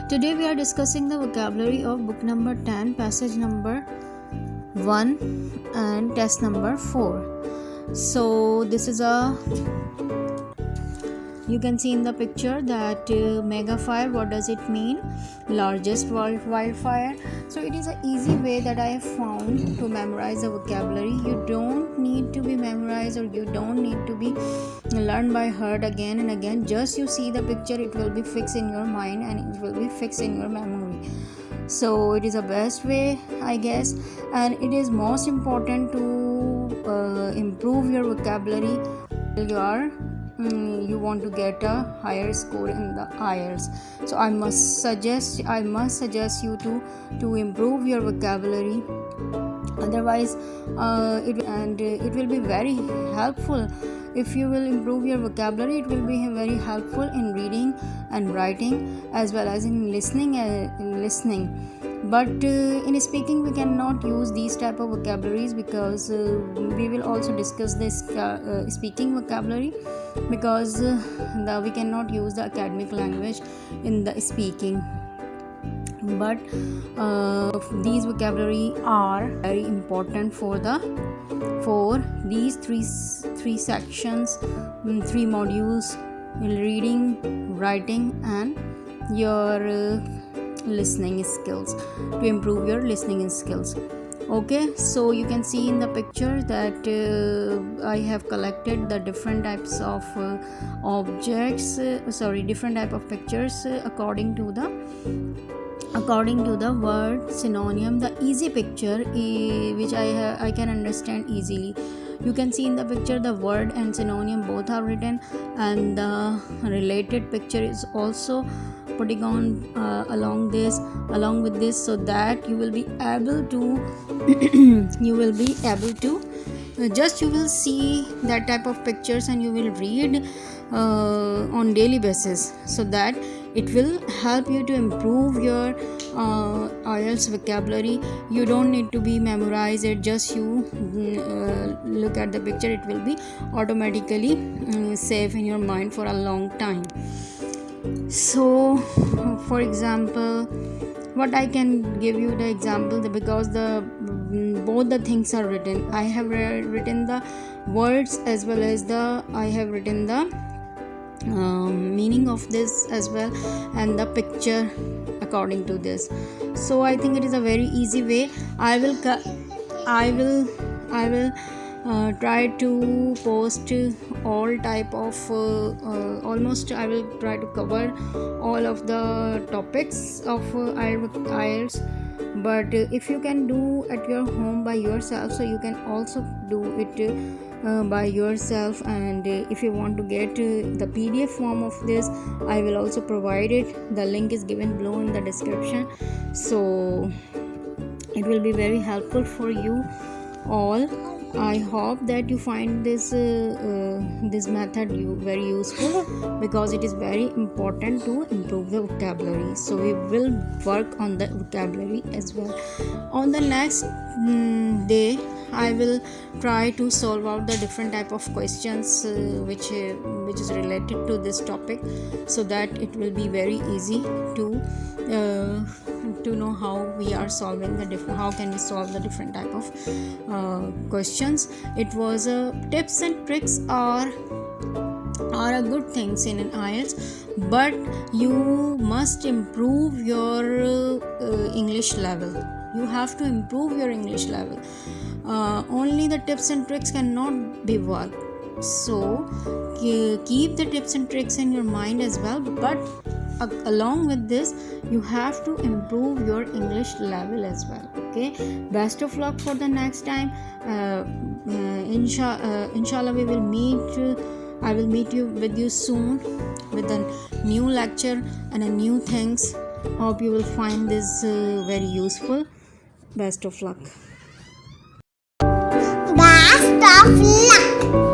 Today we are discussing the vocabulary of book number 10, passage number 1 and test number 4. So this is you can see in the picture that megafire, what does it mean? Largest wildfire. So it is an easy way that I have found to memorize the vocabulary. You don't need to be memorized, or you don't need to be learned by heart again and again. Just you see the picture, it will be fixed in your mind and it will be fixed in your memory. So it is the best way, I guess, and it is most important to improve your vocabulary. You want to get a higher score in the IELTS. So I must suggest you to improve your vocabulary. Otherwise it will be very helpful. If you will improve your vocabulary, it will be very helpful in reading and writing, as well as in listening. But in speaking we cannot use these type of vocabularies, because we will also discuss this speaking vocabulary, because we cannot use the academic language in the speaking. But these vocabulary are very important for these three sections, 3 modules: reading, writing, and your listening skills, to improve your listening skills. Okay, so you can see in the picture that I have collected the different types of different type of pictures according to the word synonym, the easy picture which I can understand easily. You can see in the picture the word and synonym both are written, and the related picture is also putting on along with this, so that you will be able to just you will see that type of pictures and you will read on daily basis, so that it will help you to improve your IELTS vocabulary. You don't need to be memorized it, just you look at the picture, it will be automatically safe in your mind for a long time. So for example, what I can give you the example, because both the things are written. I have written the words as well as I have written the meaning of this as well, and the picture according to this. So I think it is a very easy way. I will try to post all type of almost I will try to cover all of the topics of IELTS. But if you can do at your home by yourself, so you can also do it by yourself. And if you want to get the PDF form of this, I will also provide it. The link is given below in the description, so it will be very helpful for you all. I hope that you find this method very useful, because it is very important to improve the vocabulary. So we will work on the vocabulary as well. On the next day, I will try to solve out the different type of questions which is related to this topic, so that it will be very easy to know how we are solving how can we solve the different type of questions. It was tips and tricks are a good things in an IELTS, but you must improve your English level. You have to improve your English level. Only the tips and tricks cannot be worked. So keep the tips and tricks in your mind as well, but along with this, you have to improve your English level as well. Okay, best of luck for the next time. Inshallah we will meet. I will meet with you soon with a new lecture and a new things. Hope you will find this very useful. Best of luck. Best of luck.